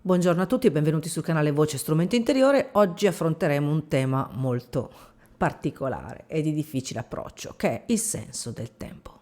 Buongiorno a tutti e benvenuti sul canale Voce Strumento Interiore. Oggi affronteremo un tema molto particolare e di difficile approccio, che è il senso del tempo.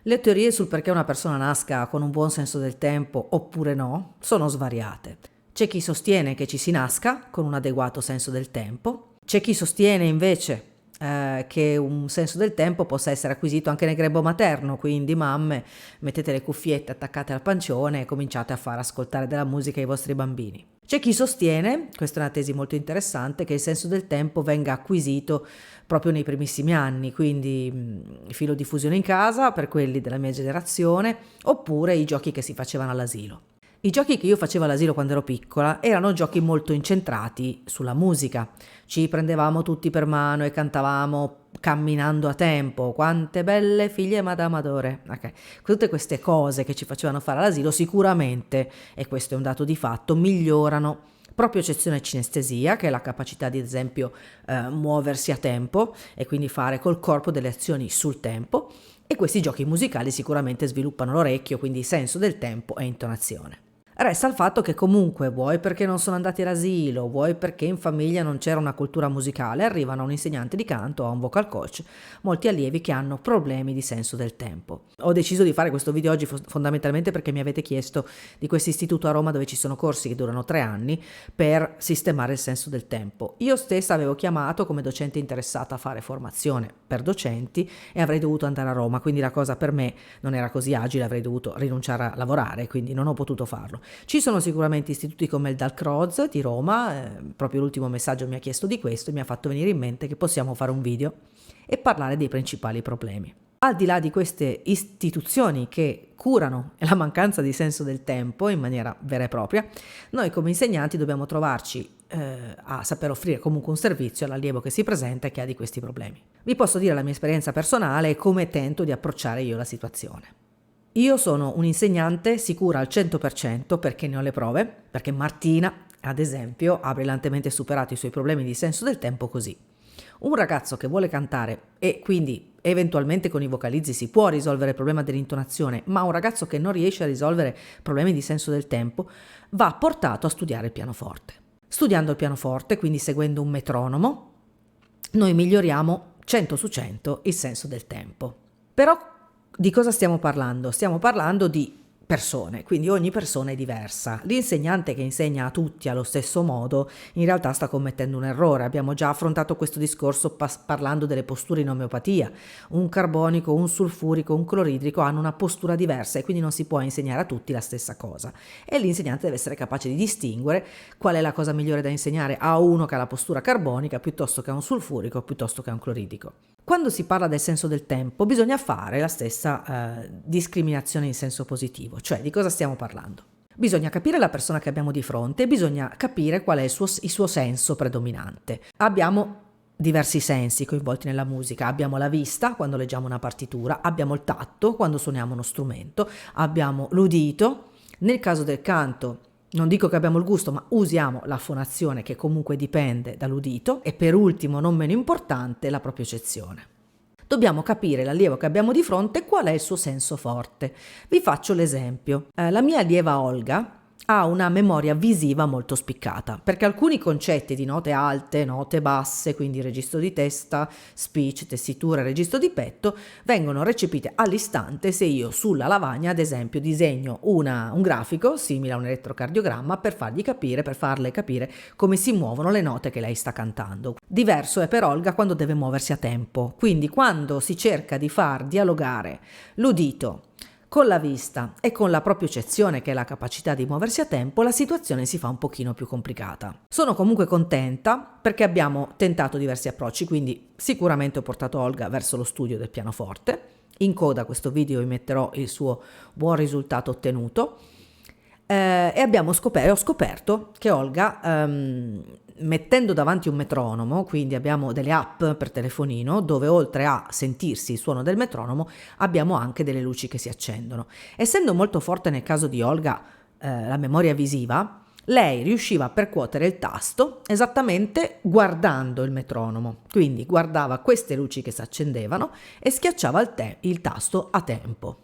Le teorie sul perché una persona nasca con un buon senso del tempo oppure no sono svariate. C'è chi sostiene che ci si nasca con un adeguato senso del tempo, c'è chi sostiene invece che un senso del tempo possa essere acquisito anche nel grembo materno, quindi mamme, mettete le cuffiette attaccate al pancione e cominciate a far ascoltare della musica ai vostri bambini. C'è chi sostiene, questa è una tesi molto interessante, che il senso del tempo venga acquisito proprio nei primissimi anni, quindi filodiffusione in casa per quelli della mia generazione, oppure i giochi che si facevano all'asilo. I giochi che io facevo all'asilo quando ero piccola erano giochi molto incentrati sulla musica. Ci prendevamo tutti per mano e cantavamo camminando a tempo, quante belle figlie Madame Adore. Okay. Tutte queste cose che ci facevano fare all'asilo sicuramente, e questo è un dato di fatto, migliorano proprio cinestesia, che è la capacità di, ad esempio, muoversi a tempo e quindi fare col corpo delle azioni sul tempo, e questi giochi musicali sicuramente sviluppano l'orecchio, quindi senso del tempo e intonazione. Resta il fatto che comunque, vuoi perché non sono andati all'asilo, vuoi perché in famiglia non c'era una cultura musicale, arrivano a un insegnante di canto o a un vocal coach molti allievi che hanno problemi di senso del tempo. Ho deciso di fare questo video oggi fondamentalmente perché mi avete chiesto di questo istituto a Roma dove ci sono corsi che durano 3 anni per sistemare il senso del tempo. Io stessa avevo chiamato come docente interessata a fare formazione per docenti e avrei dovuto andare a Roma, quindi la cosa per me non era così agile, avrei dovuto rinunciare a lavorare, quindi non ho potuto farlo. Ci sono sicuramente istituti come il Dalcroz di Roma, proprio l'ultimo messaggio mi ha chiesto di questo e mi ha fatto venire in mente che possiamo fare un video e parlare dei principali problemi. Al di là di queste istituzioni che curano la mancanza di senso del tempo in maniera vera e propria, noi come insegnanti dobbiamo trovarci a saper offrire comunque un servizio all'allievo che si presenta e che ha di questi problemi. Vi posso dire la mia esperienza personale e come tento di approcciare io la situazione. Io sono un insegnante sicura al 100% perché ne ho le prove, perché Martina, ad esempio, ha brillantemente superato i suoi problemi di senso del tempo così. Un ragazzo che vuole cantare e quindi eventualmente con i vocalizzi si può risolvere il problema dell'intonazione, ma un ragazzo che non riesce a risolvere problemi di senso del tempo va portato a studiare il pianoforte. Studiando il pianoforte, quindi seguendo un metronomo, noi miglioriamo 100 su 100 il senso del tempo. Però di cosa stiamo parlando? Stiamo parlando di persone, quindi ogni persona è diversa. L'insegnante che insegna a tutti allo stesso modo in realtà sta commettendo un errore. Abbiamo già affrontato questo discorso parlando delle posture in omeopatia. Un carbonico, un sulfurico, un cloridrico hanno una postura diversa e quindi non si può insegnare a tutti la stessa cosa. E l'insegnante deve essere capace di distinguere qual è la cosa migliore da insegnare a uno che ha la postura carbonica piuttosto che a un sulfurico piuttosto che a un cloridrico. Quando si parla del senso del tempo bisogna fare la stessa discriminazione in senso positivo, cioè di cosa stiamo parlando? Bisogna capire la persona che abbiamo di fronte e bisogna capire qual è il suo senso predominante. Abbiamo diversi sensi coinvolti nella musica, abbiamo la vista quando leggiamo una partitura, abbiamo il tatto quando suoniamo uno strumento, abbiamo l'udito, nel caso del canto non dico che abbiamo il gusto, ma usiamo la fonazione che comunque dipende dall'udito e per ultimo, non meno importante, la propiocezione. Dobbiamo capire l'allievo che abbiamo di fronte qual è il suo senso forte. Vi faccio l'esempio. La mia allieva Olga ha una memoria visiva molto spiccata, perché alcuni concetti di note alte, note basse, quindi registro di testa, speech, tessitura, registro di petto, vengono recepite all'istante se io sulla lavagna, ad esempio, disegno un grafico simile a un elettrocardiogramma per farle capire come si muovono le note che lei sta cantando. Diverso è per Olga quando deve muoversi a tempo, quindi quando si cerca di far dialogare l'udito con la vista e con la propiocezione, che è la capacità di muoversi a tempo, la situazione si fa un pochino più complicata. Sono comunque contenta perché abbiamo tentato diversi approcci, quindi sicuramente ho portato Olga verso lo studio del pianoforte. In coda a questo video vi metterò il suo buon risultato ottenuto. E ho scoperto che Olga, mettendo davanti un metronomo, quindi abbiamo delle app per telefonino dove oltre a sentirsi il suono del metronomo abbiamo anche delle luci che si accendono. Essendo molto forte nel caso di Olga la memoria visiva, lei riusciva a percuotere il tasto esattamente guardando il metronomo, quindi guardava queste luci che si accendevano e schiacciava il tasto a tempo.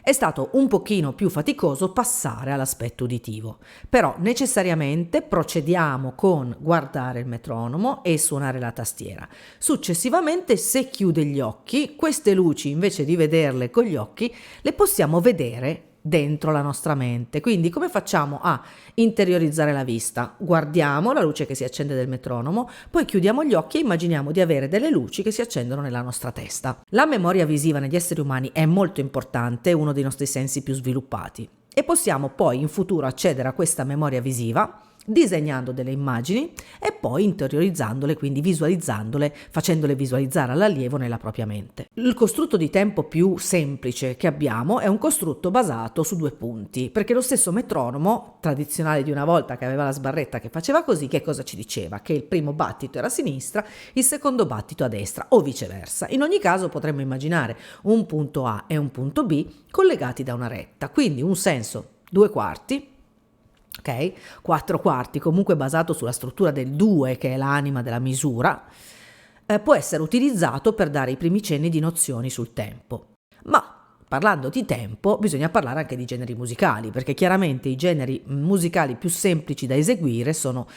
È stato un pochino più faticoso passare all'aspetto uditivo, però necessariamente procediamo con guardare il metronomo e suonare la tastiera. Successivamente, se chiude gli occhi, queste luci invece di vederle con gli occhi, le possiamo vedere dentro la nostra mente. Quindi come facciamo a interiorizzare la vista? Guardiamo la luce che si accende del metronomo, poi chiudiamo gli occhi e immaginiamo di avere delle luci che si accendono nella nostra testa. La memoria visiva negli esseri umani è molto importante, è uno dei nostri sensi più sviluppati e possiamo poi in futuro accedere a questa memoria visiva disegnando delle immagini e poi interiorizzandole, quindi visualizzandole, facendole visualizzare all'allievo nella propria mente. Il costrutto di tempo più semplice che abbiamo è un costrutto basato su 2 punti, perché lo stesso metronomo tradizionale di una volta, che aveva la sbarretta che faceva così, che cosa ci diceva? Che il primo battito era a sinistra, il secondo battito a destra o viceversa. In ogni caso potremmo immaginare un punto A e un punto B collegati da una retta, quindi un senso 2/4, ok? 4/4, comunque basato sulla struttura del 2, che è l'anima della misura, può essere utilizzato per dare i primi cenni di nozioni sul tempo. Ma parlando di tempo bisogna parlare anche di generi musicali, perché chiaramente i generi musicali più semplici da eseguire sono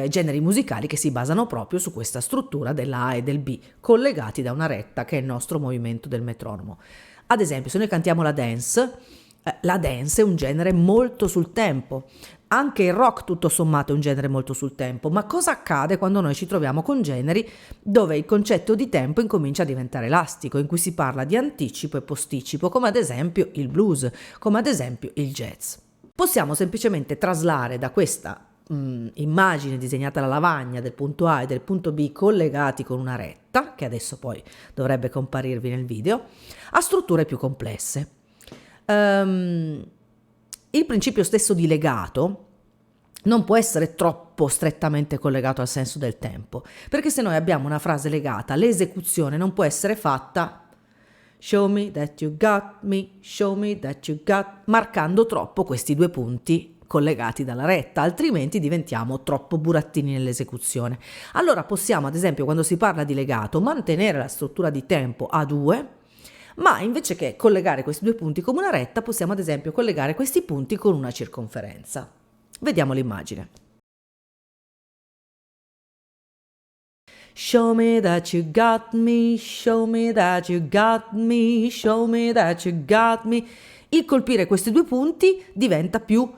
generi musicali che si basano proprio su questa struttura della A e del B, collegati da una retta che è il nostro movimento del metronomo. Ad esempio, se noi cantiamo la dance è un genere molto sul tempo. Anche il rock tutto sommato è un genere molto sul tempo, ma cosa accade quando noi ci troviamo con generi dove il concetto di tempo incomincia a diventare elastico, in cui si parla di anticipo e posticipo, come ad esempio il blues, come ad esempio il jazz? Possiamo semplicemente traslare da questa immagine disegnata alla lavagna del punto A e del punto B collegati con una retta, che adesso poi dovrebbe comparirvi nel video, a strutture più complesse. Il principio stesso di legato non può essere troppo strettamente collegato al senso del tempo, perché se noi abbiamo una frase legata, l'esecuzione non può essere fatta show me that you got me, show me that you got, marcando troppo questi 2 punti collegati dalla retta, altrimenti diventiamo troppo burattini nell'esecuzione. Allora possiamo, ad esempio, quando si parla di legato, mantenere la struttura di tempo a 2, ma invece che collegare questi 2 punti come una retta, possiamo ad esempio collegare questi punti con una circonferenza. Vediamo l'immagine. Show me that you got me, show me that you got me, show me that you got me. Il colpire questi 2 punti diventa più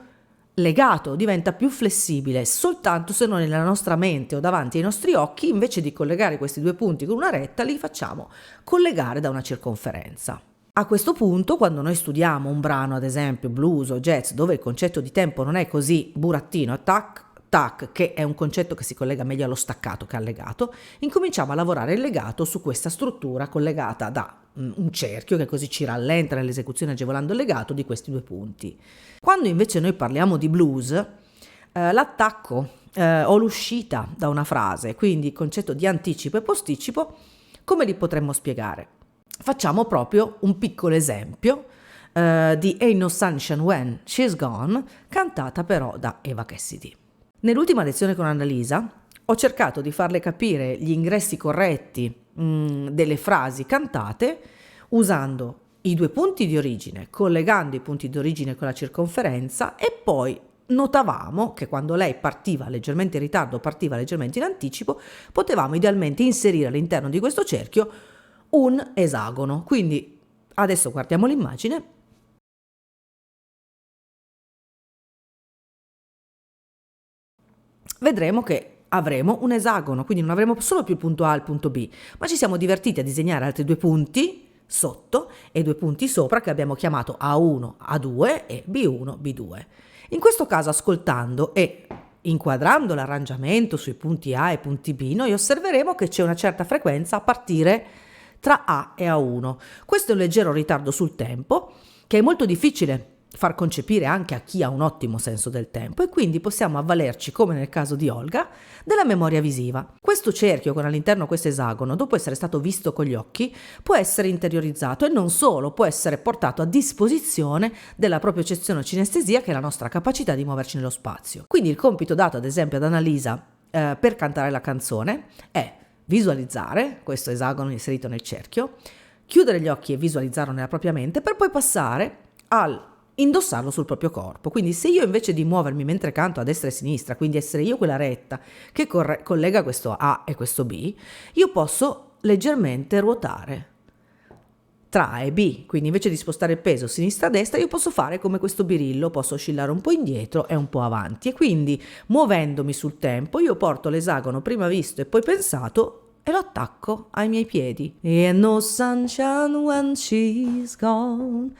legato, diventa più flessibile, soltanto se noi nella nostra mente o davanti ai nostri occhi, invece di collegare questi 2 punti con una retta, li facciamo collegare da una circonferenza. A questo punto, quando noi studiamo un brano, ad esempio blues o jazz, dove il concetto di tempo non è così burattino, tac, tac, che è un concetto che si collega meglio allo staccato che al legato, incominciamo a lavorare il legato su questa struttura collegata da un cerchio che così ci rallenta nell'esecuzione agevolando il legato di questi 2 punti. Quando invece noi parliamo di blues, l'attacco o l'uscita da una frase, quindi il concetto di anticipo e posticipo, come li potremmo spiegare? Facciamo proprio un piccolo esempio di Ain't No Sunshine When She's Gone, cantata però da Eva Cassidy. Nell'ultima lezione con Annalisa ho cercato di farle capire gli ingressi corretti delle frasi cantate usando i 2 punti di origine, collegando i punti di origine con la circonferenza, e poi notavamo che quando lei partiva leggermente in ritardo, partiva leggermente in anticipo, potevamo idealmente inserire all'interno di questo cerchio un esagono. Quindi adesso guardiamo l'immagine. Vedremo che avremo un esagono, quindi non avremo solo più il punto A e il punto B, ma ci siamo divertiti a disegnare altri 2 punti sotto e 2 punti sopra che abbiamo chiamato A1, A2 e B1, B2. In questo caso, ascoltando e inquadrando l'arrangiamento sui punti A e punti B, noi osserveremo che c'è una certa frequenza a partire tra A e A1. Questo è un leggero ritardo sul tempo che è molto difficile far concepire anche a chi ha un ottimo senso del tempo, e quindi possiamo avvalerci, come nel caso di Olga, della memoria visiva. Questo cerchio con all'interno questo esagono, dopo essere stato visto con gli occhi, può essere interiorizzato e non solo, può essere portato a disposizione della propria cinestesia, che è la nostra capacità di muoverci nello spazio. Quindi il compito dato ad esempio ad Annalisa per cantare la canzone è visualizzare questo esagono inserito nel cerchio, chiudere gli occhi e visualizzarlo nella propria mente, per poi passare al indossarlo sul proprio corpo. Quindi se io invece di muovermi mentre canto a destra e a sinistra, quindi essere io quella retta che collega questo A e questo B, io posso leggermente ruotare tra A e B, quindi invece di spostare il peso sinistra-destra io posso fare come questo birillo, posso oscillare un po' indietro e un po' avanti, e quindi muovendomi sul tempo io porto l'esagono prima visto e poi pensato e lo attacco ai miei piedi. And no sunshine when she's gone,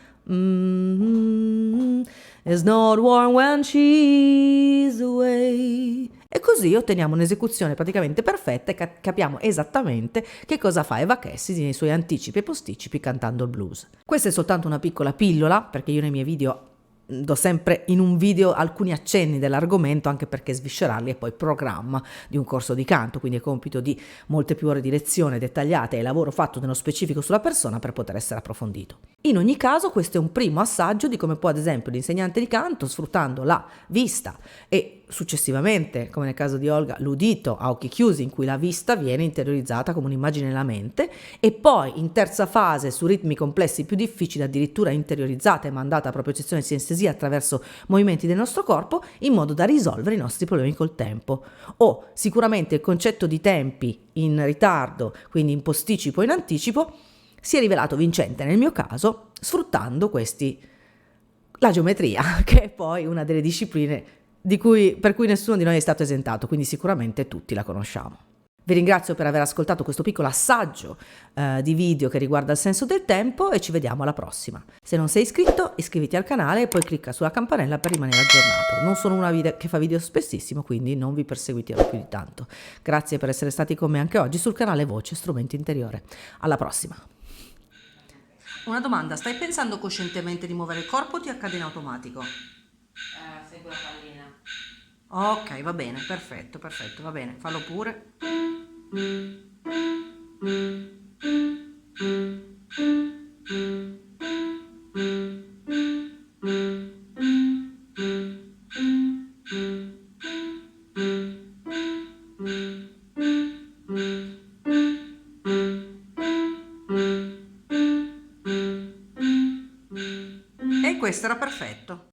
it's not warm when she's away. E così otteniamo un'esecuzione praticamente perfetta e capiamo esattamente che cosa fa Eva Cassidy nei suoi anticipi e posticipi cantando il blues. Questa è soltanto una piccola pillola, perché io nei miei video do sempre in un video alcuni accenni dell'argomento, anche perché sviscerarli è poi programma di un corso di canto, quindi è compito di molte più ore di lezione dettagliate e lavoro fatto nello specifico sulla persona per poter essere approfondito. In ogni caso questo è un primo assaggio di come può ad esempio l'insegnante di canto, sfruttando la vista e successivamente, come nel caso di Olga, l'udito a occhi chiusi, in cui la vista viene interiorizzata come un'immagine nella mente, e poi in terza fase su ritmi complessi più difficili addirittura interiorizzata e mandata a propriocezione sinestesia attraverso movimenti del nostro corpo, in modo da risolvere i nostri problemi col tempo. O sicuramente il concetto di tempi in ritardo, quindi in posticipo e in anticipo, si è rivelato vincente nel mio caso, sfruttando la geometria, che è poi una delle discipline per cui nessuno di noi è stato esentato, quindi sicuramente tutti la conosciamo. Vi ringrazio per aver ascoltato questo piccolo assaggio di video che riguarda il senso del tempo e ci vediamo alla prossima. Se non sei iscritto, iscriviti al canale e poi clicca sulla campanella per rimanere aggiornato. Non sono una che fa video spessissimo, quindi non vi perseguiterò più di tanto. Grazie per essere stati con me anche oggi sul canale Voce Strumento Interiore. Alla prossima! Una domanda, stai pensando coscientemente di muovere il corpo o ti accade in automatico? Seguo la pallina. Ok, va bene, perfetto, va bene, fallo pure. E questo era perfetto.